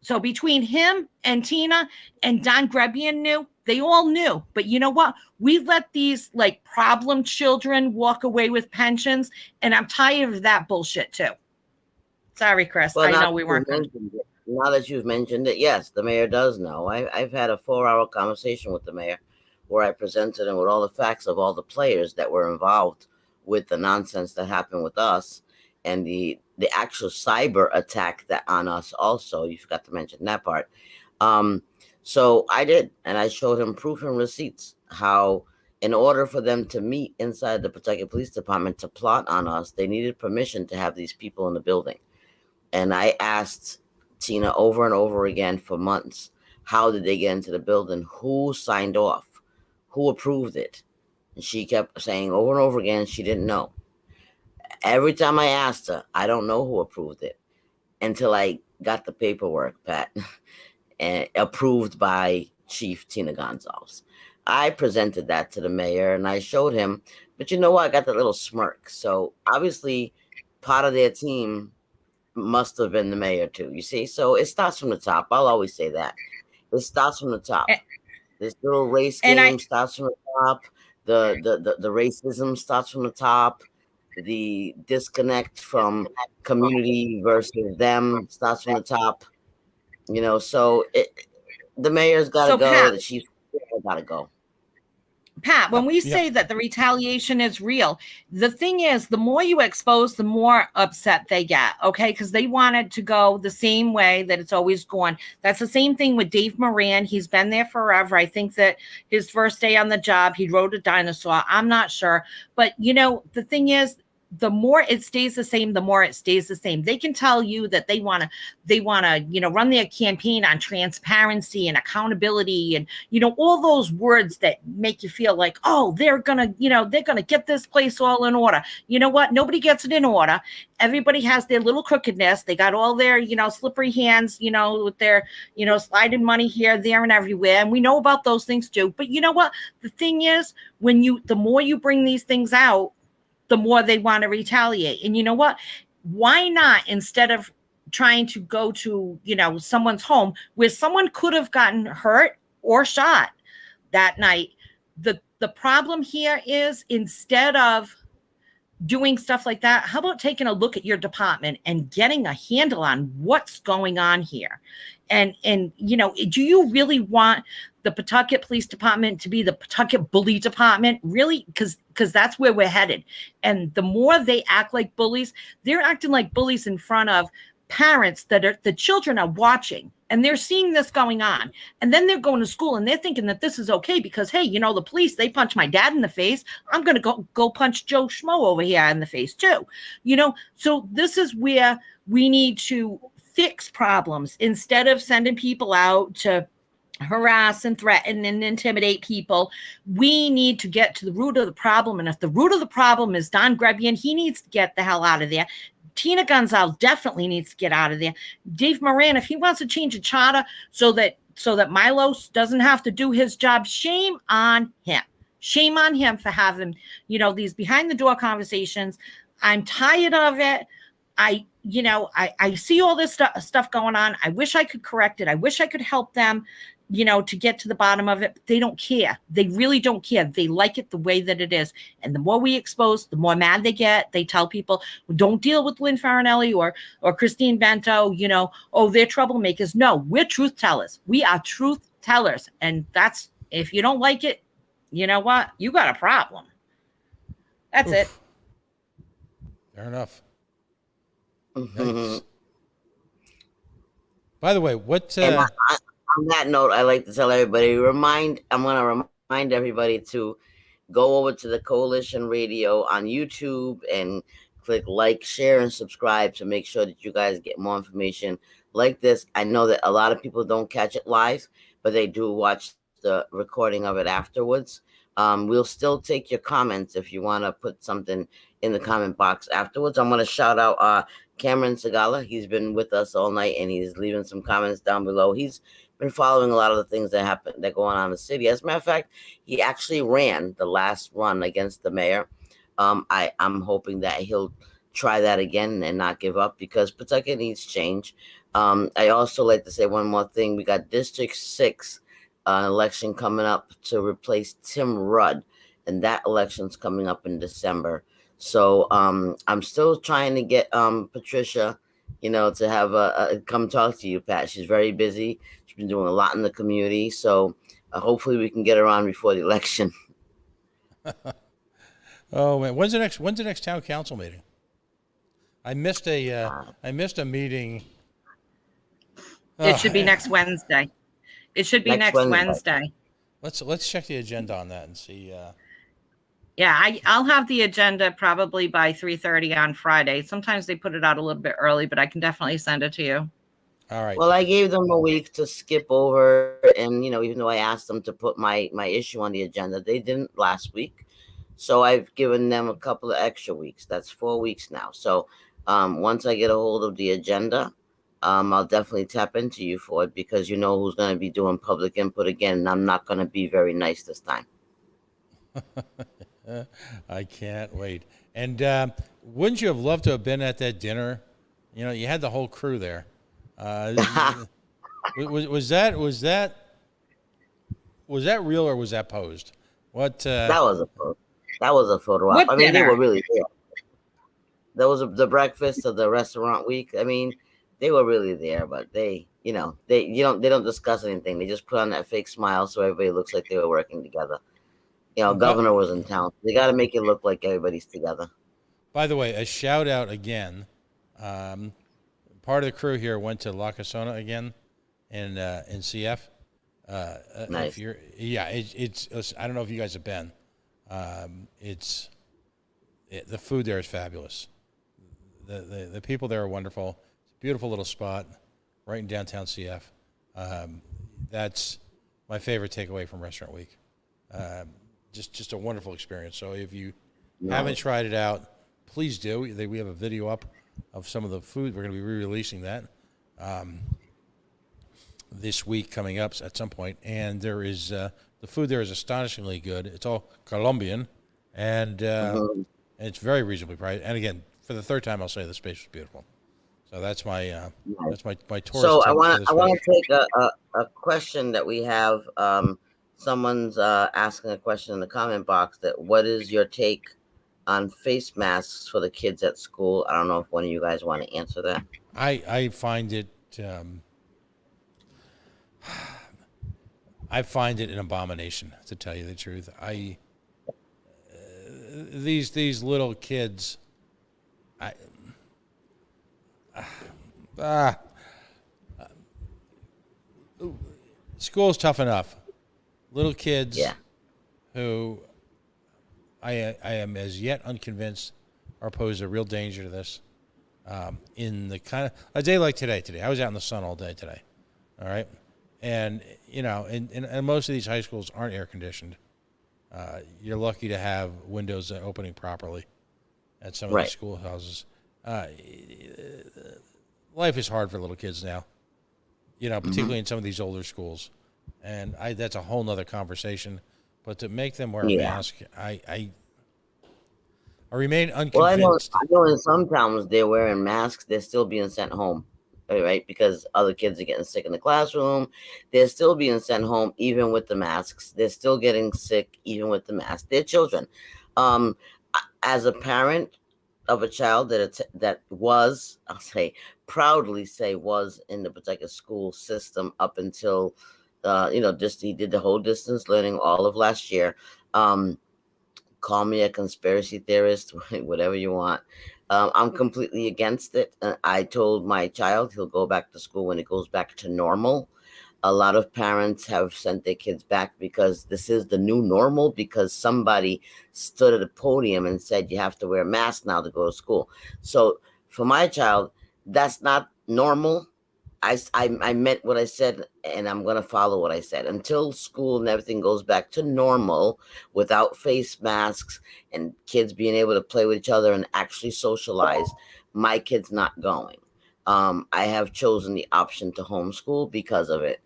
So between him and Tina and Don Grebian knew, they all knew. But you know what? We let these like problem children walk away with pensions. And I'm tired of that bullshit too. Sorry, Chris. Well, I know we weren't good. Now that you've mentioned it, yes, the mayor does know. I've had a 4-hour conversation with the mayor where I presented him with all the facts of all the players that were involved with the nonsense that happened with us and the actual cyber attack that on us also. You forgot to mention that part. So I did, and I showed him proof and receipts how in order for them to meet inside the Pawtucket Police Department to plot on us, they needed permission to have these people in the building. And I asked Tina over and over again for months, how did they get into the building? Who signed off? Who approved it? And she kept saying over and over again, she didn't know. Every time I asked her, I don't know who approved it until I got the paperwork, Pat, and approved by Chief Tina Gonzalez. I presented that to the mayor and I showed him, but you know what? I got that little smirk. So obviously part of their team must have been the mayor too, you see? So it starts from the top. I'll always say that. It starts from the top. This little race game starts from the top. The racism starts from the top. The disconnect from community versus them starts from the top. You know, so the mayor's got to go. The chief's got to go. Pat, when we say that the retaliation is real, the thing is, the more you expose, the more upset they get, okay? Because they want it to go the same way that it's always gone. That's the same thing with Dave Moran. He's been there forever. I think that his first day on the job, he rode a dinosaur. I'm not sure. But, the thing is, the more it stays the same, the more it stays the same. They can tell you that they want to, run their campaign on transparency and accountability and, all those words that make you feel like, oh, they're going to get this place all in order. You know what? Nobody gets it in order. Everybody has their little crookedness. They got all their, slippery hands, with their, sliding money here, there, and everywhere. And we know about those things too. But you know what? The thing is, the more you bring these things out, the more they want to retaliate. And you know what? Why not, instead of trying to go to, someone's home where someone could have gotten hurt or shot that night? The problem here is, instead of doing stuff like that, how about taking a look at your department and getting a handle on what's going on here? And do you really want the Pawtucket Police Department to be the Pawtucket Bully Department? Really? Because that's where we're headed. And the more they act like bullies, they're acting like bullies in front of parents the children are watching, and they're seeing this going on. And then they're going to school and they're thinking that this is okay because, hey, the police, they punched my dad in the face. I'm going to go punch Joe Schmo over here in the face too. So this is where we need to fix problems instead of sending people out to harass and threaten and intimidate people. We need to get to the root of the problem. And if the root of the problem is Don Grebian, he needs to get the hell out of there. Tina Gonzalez definitely needs to get out of there. Dave Moran, if he wants to change a charter so that Milos doesn't have to do his job, shame on him. Shame on him for having, these behind the door conversations. I'm tired of it. I see all this stuff going on. I wish I could correct it. I wish I could help them, to get to the bottom of it. But they don't care. They really don't care. They like it the way that it is. And the more we expose, the more mad they get. They tell people, don't deal with Lynn Farinelli or Christine Bento, oh, they're troublemakers. No, we're truth tellers. We are truth tellers. And that's, if you don't like it, you know what? You got a problem. That's it. Fair enough. Mm-hmm. By the way, what... on that note, I like to tell everybody, I'm going to remind everybody to go over to the Coalition Radio on YouTube and click like, share, and subscribe to make sure that you guys get more information like this. I know that a lot of people don't catch it live, but they do watch the recording of it afterwards. We'll still take your comments if you want to put something in the comment box afterwards. I'm going to shout out Cameron Segala. He's been with us all night, and he's leaving some comments down below. He's been following a lot of the things that go on in the city. As a matter of fact, he actually ran the last run against the mayor. I'm hoping that he'll try that again and not give up, because Pawtucket needs change. I also like to say one more thing. We got District 6 election coming up to replace Tim Rudd, and that election's coming up in December. So I'm still trying to get Patricia, to have come talk to you, Pat. She's very busy. She's been doing a lot in the community. So hopefully we can get her on before the election. Oh man, when's the next town council meeting? I missed a meeting. It should be next Wednesday. It should be next Wednesday. Let's check the agenda on that and see. Yeah, I'll have the agenda probably by 3:30 on Friday. Sometimes they put it out a little bit early, but I can definitely send it to you. All right. Well, I gave them a week to skip over, and even though I asked them to put my issue on the agenda, they didn't last week. So I've given them a couple of extra weeks. That's 4 weeks now. So once I get a hold of the agenda, I'll definitely tap into you for it, because who's going to be doing public input again, and I'm not going to be very nice this time. I can't wait. And wouldn't you have loved to have been at that dinner? You had the whole crew there. Was that real or was that posed? What? That was a photo op. I mean, they were really there. That was the breakfast of the restaurant week. I mean, they were really there, but they don't discuss anything. They just put on that fake smile so everybody looks like they were working together. But governor was in town. They got to make it look like everybody's together. by the way, a shout out again. Um, Part of the crew here went to La Casona again in CF. If Nice. you're, yeah, it's. I don't know if you guys have been. The food there is fabulous. The people there are wonderful. It's a beautiful little spot, right in downtown CF. That's my favorite takeaway from Restaurant Week. Just a wonderful experience. So if you haven't Nice. tried it out, please do. We have a video up of some of the food. We're going to be re-releasing that this week coming up at some point. And there is the food there is astonishingly good. It's all Colombian, and Mhm. it's very reasonably priced. And again, for the third time, I'll say the space was beautiful. So that's Nice. my tourist So I tip for want this I want week. to take a question that we have. Someone's asking a question in the comment box that what is your take on face masks for the kids at school? I don't know if one of you guys want to answer that. I find it I find it an abomination, to tell you the truth. These little kids, I ah, school's tough enough. Little kids Yeah. who I am as yet unconvinced are posed a real danger to this. In the kind of a day like today. Today, I was out in the sun all day today. All right, and and most of these high schools aren't air conditioned. You're lucky to have windows opening properly at some of these Right. schoolhouses. Life is hard for little kids now, Hmm. particularly in some of these older schools, and that's a whole nother conversation. But to make them wear a Yeah. mask, I remain Well, I know unconvinced. I know in some towns they're wearing masks. They're still being sent home, right? Because other kids are getting sick in the classroom. They're still being sent home even with the masks. They're still getting sick even with the mask. They're children. Um, as a parent of a child that was, I'll say proudly say was in the Pawtucket school system up until, just he did the whole distance learning all of last year. Um, Call me a conspiracy theorist, whatever you want. I'm completely against it. I told my child he'll go back to school when it goes back to normal. A lot of parents have sent their kids back because this is the new normal because somebody stood at a podium and said you have to wear a mask now to go to school. So for my child, that's not normal. I meant what I said, and I'm going to follow what I said until school and everything goes back to normal without face masks and kids being able to play with each other and actually socialize. My kid's not going. I have chosen the option to homeschool because of it.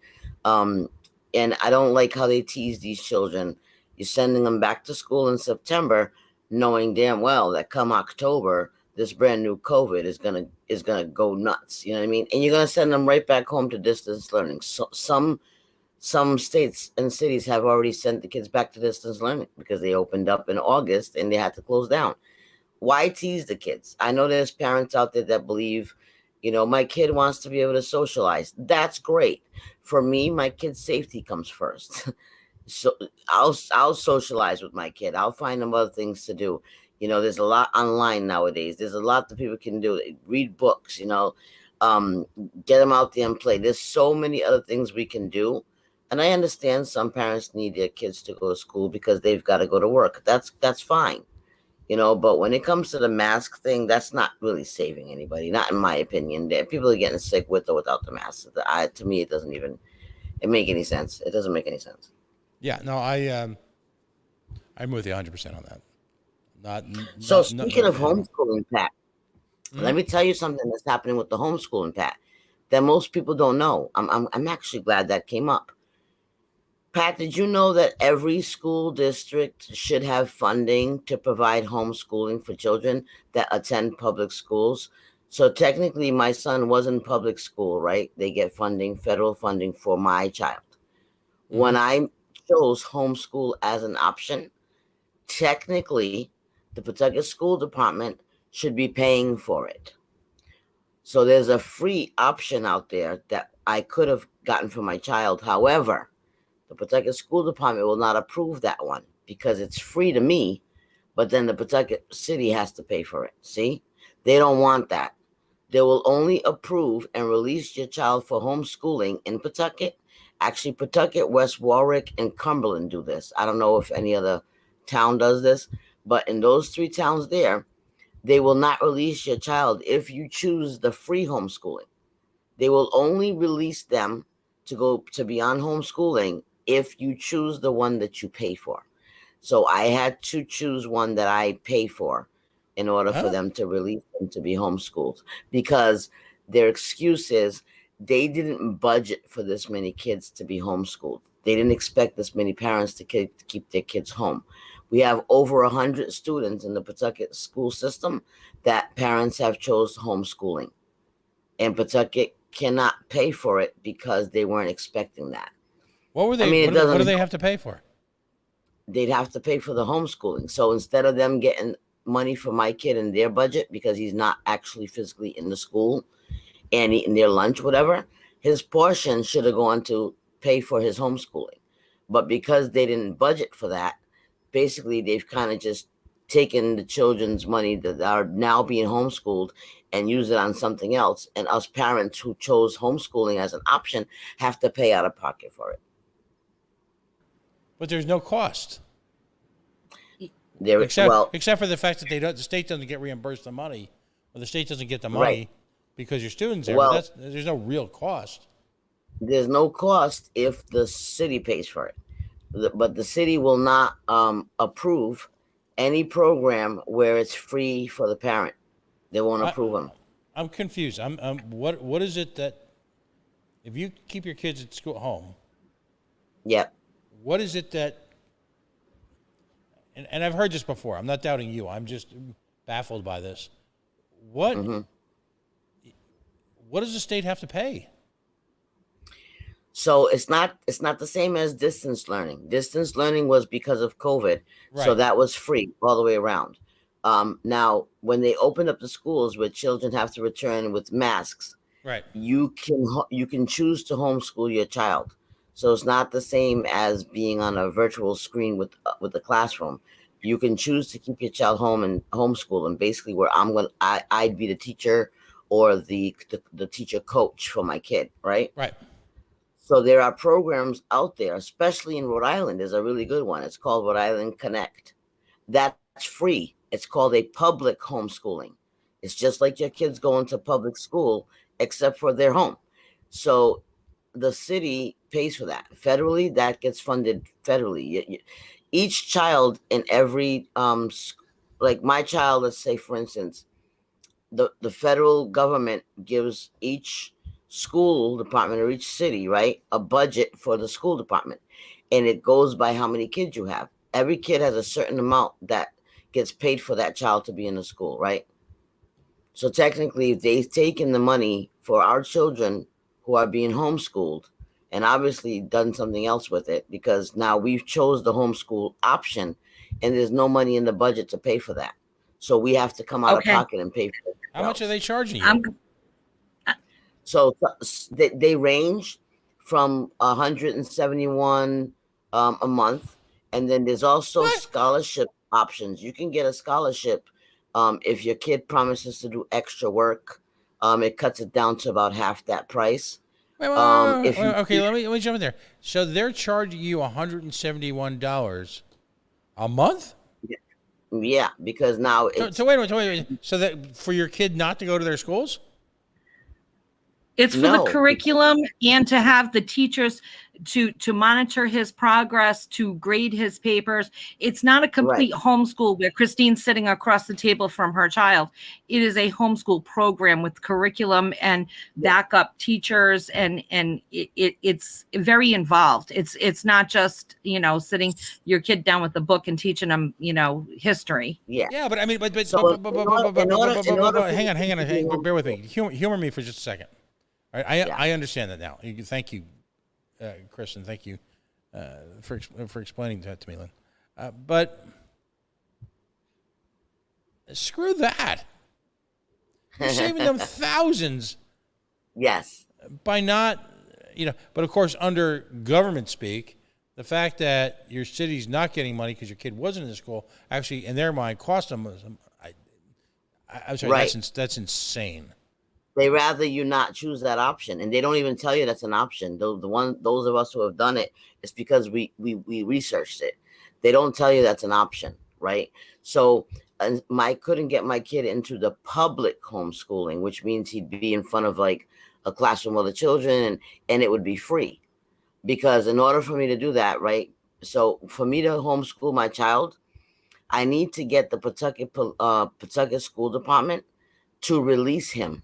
Um, and I don't like how they tease these children. You're sending them back to school in September, knowing damn well that come October, this brand new COVID is gonna go nuts. You know what I mean? And you're gonna send them right back home to distance learning. So some states and cities have already sent the kids back to distance learning because they opened up in August and they had to close down. Why tease the kids? I know there's parents out there that believe, my kid wants to be able to socialize. That's great. For me, my kid's safety comes first. So I'll socialize with my kid. I'll find them other things to do. There's a lot online nowadays. There's a lot that people can do. Read books, um, get them out there and play. There's so many other things we can do. And I understand some parents need their kids to go to school because they've got to go to work. That's fine. But when it comes to the mask thing, that's not really saving anybody, not in my opinion. People are getting sick with or without the mask. To me, it doesn't even it make any sense. It doesn't make any sense. Yeah, no, I'm with you 100% on that. Not So not not speaking no of shade at all. homeschooling, Pat, let Mhm. me tell you something that's happening with the homeschooling, Pat, that most people don't know. I'm actually glad that came up. Pat, did you know that every school district should have funding to provide homeschooling for children that attend public schools? So technically, my son was in public school, right? They get funding, federal funding for my child. When Mhm. I chose homeschool as an option, technically, the Pawtucket School Department should be paying for it. So there's a free option out there that I could have gotten for my child. However, the Pawtucket School Department will not approve that one. because it's free to me, but then the Pawtucket city has to pay for it. See, they don't want that. They will only approve and release your child for homeschooling in Pawtucket. Actually, Pawtucket, West Warwick, and Cumberland do this. I don't know if any other town does this, but in those 3 towns there, they will not release your child if you choose the free homeschooling. They will only release them to go to beyond homeschooling if you choose the one that you pay for. So I had to choose one that I pay for in order for them to release them to be homeschooled, because their excuse is they didn't budget for this many kids to be homeschooled. They didn't expect this many parents to keep their kids home. We have over 100 students in the Pawtucket school system that parents have chose homeschooling, and Pawtucket cannot pay for it because they weren't expecting that. What were they? I mean, what do they have to pay for? They'd have to pay for the homeschooling. So instead of them getting money for my kid in their budget because he's not actually physically in the school and eating their lunch, whatever, his portion should have gone to pay for his homeschooling. But because they didn't budget for that, basically they've kind of just taken the children's money that are now being homeschooled and use it on something else. And us parents who chose homeschooling as an option have to pay out of pocket for it. But there's no cost. There, except for the fact that the state doesn't get reimbursed the money, or the state doesn't get the money because your students there. But there's no real cost. There's no cost if the city pays for it, but the city will not approve any program where it's free for the parent. They won't approve them. I'm confused. What is it that if you keep your kids at school home? Yep. What is it that? And I've heard this before. I'm not doubting you. I'm just baffled by this. What does the state have to pay? So it's not the same as distance learning. Distance learning was because of COVID, so that was free all the way around. Now, when they open up the schools where children have to return with masks, you can choose to homeschool your child. So it's not the same as being on a virtual screen with the classroom. You can choose to keep your child home and homeschool, and basically where I'd be the teacher or the teacher coach for my kid, right? Right. So there are programs out there, especially in Rhode Island. There's a really good one. It's called Rhode Island Connect. That's free. It's called a public homeschooling. It's just like your kids going to public school, except for their home. So the city pays for that. Federally, that gets funded federally. Each child in every, like my child, let's say, for instance, the federal government gives each school department or each city, right, a budget for the school department. And it goes by how many kids you have. Every kid has a certain amount that gets paid for that child to be in the school, right? So technically, if they've taken the money for our children who are being homeschooled and obviously done something else with it, because now we've chose the homeschool option and there's no money in the budget to pay for that. So we have to come out of pocket and pay for it. How much are they charging you? So they range from 171 a month. And then there's also scholarship options. You can get a scholarship if your kid promises to do extra work. It cuts it down to about half that price. Wait, okay, let me jump in there. So they're charging you $171 a month? Yeah, because now it's... So wait a minute. So that for your kid not to go to their schools? It's for the curriculum and to have the teachers to monitor his progress, to grade his papers. It's not a complete homeschool where Christine's sitting across the table from her child. It is a homeschool program with curriculum and backup teachers, and it's very involved. It's not just, sitting your kid down with a book and teaching them, history. Yeah, but I mean, but hang on, bear with me. Humor me for just a second. I understand that now. Thank you, Kristen. Thank you for explaining that to me, Lynn. But screw that. You're saving them thousands. Yes. By not, but of course, under government speak, the fact that your city's not getting money because your kid wasn't in the school actually, in their mind, cost them. I'm sorry, Right. that's insane. They rather you not choose that option, and they don't even tell you that's an option. Those of us who have done it, it's because we researched it. They don't tell you that's an option, right? So I couldn't get my kid into the public homeschooling, which means he'd be in front of like a classroom of the children, and it would be free. Because in order for me to do that, right? So for me to homeschool my child, I need to get the Pawtucket School Department to release him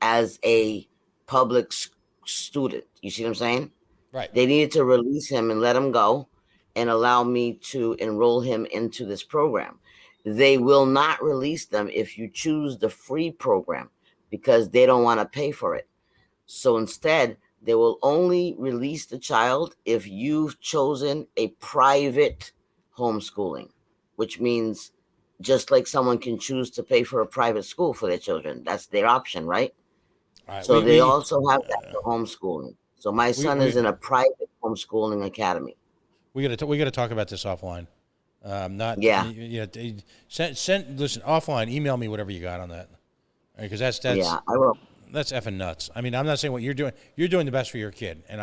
as a public student. You see what I'm saying? Right. They needed to release him and let him go and allow me to enroll him into this program. They will not release them if you choose the free program because they don't want to pay for it. So instead, they will only release the child if you've chosen a private homeschooling, which means just like someone can choose to pay for a private school for their children. That's their option, right? All So right. they also have that for homeschooling. So my son is We in a private homeschooling academy. we got to talk about this offline. Not Yeah. Send listen offline. Email me whatever you got on that, because that's Yeah, I will. that's effing nuts. I mean, I'm not saying what you're doing. You're doing the best for your kid, and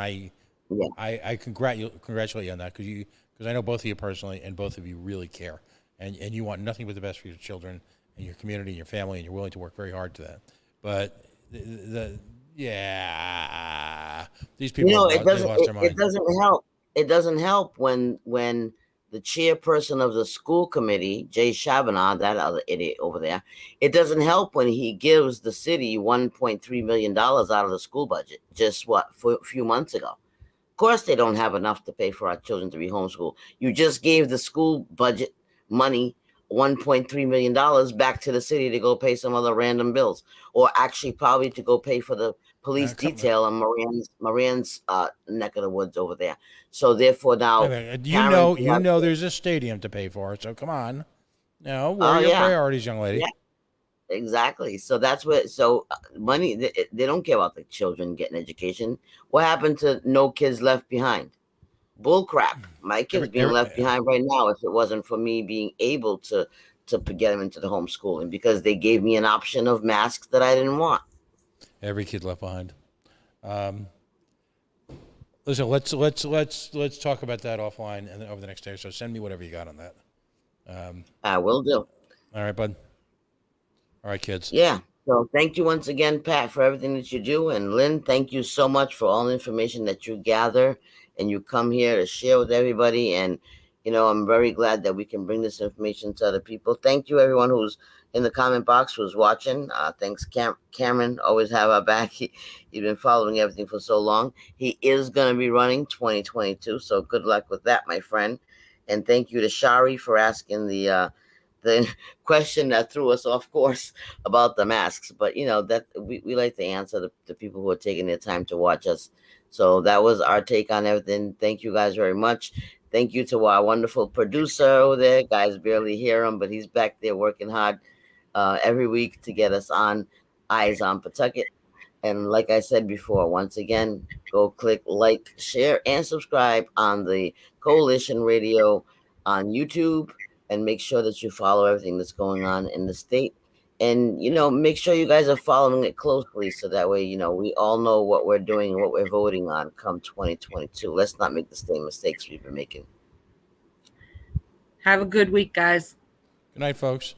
Yeah. I congratulate you on that because I know both of you personally, and both of you really care, and you want nothing but the best for your children and your community and your family, and you're willing to work very hard to that. But these people You know, they lost their mind. it doesn't help. It doesn't help when the chairperson of the school committee, Jay Shabanah, that other idiot over there, it doesn't help when he gives the city $1.3 million out of the school budget just for a few months ago. Of course, they don't have enough to pay for our children to be homeschooled. You just gave the school budget money, $1.3 million back to the city to go pay some other random bills, or actually probably to go pay for the police detail on Moran's neck of the woods over there. So therefore now You know there's a stadium to pay for, so come on. No, where are your priorities, young lady? Yeah, exactly. So that's what. So money. They don't care about the children getting education. What happened to no kids left behind? Bull crap. My kid's being left behind right now. If it wasn't for me being able to get them into the homeschooling, because they gave me an option of masks that I didn't want. Every kid left behind. Listen, let's talk about that offline and over the next day or so. Send me whatever you got on that. I will do. All right, bud. All right, kids. Yeah. So thank you once again, Pat, for everything that you do. And Lynn, thank you so much for all the information that you gather and you come here to share with everybody. And, you know, I'm very glad that we can bring this information to other people. Thank you, everyone who's in the comment box, who's watching. Thanks, Cameron. Always have our back. He's been following everything for so long. He is going to be running 2022. So good luck with that, my friend. And thank you to Shari for asking the question that threw us off course about the masks. But, you know, that we like to answer the people who are taking their time to watch us. So that was our take on everything. Thank you guys very much. Thank you to our wonderful producer over there. Guys barely hear him, but he's back there working hard every week to get us on Eyez on Pawtucket. And like I said before, once again, go click like, share, and subscribe on the Coalition Radio on YouTube, and make sure that you follow everything that's going on in the state. And, you know, make sure you guys are following it closely so that way, you know, we all know what we're doing and what we're voting on come 2022. Let's not make the same mistakes we've been making. Have a good week, guys. Good night, folks.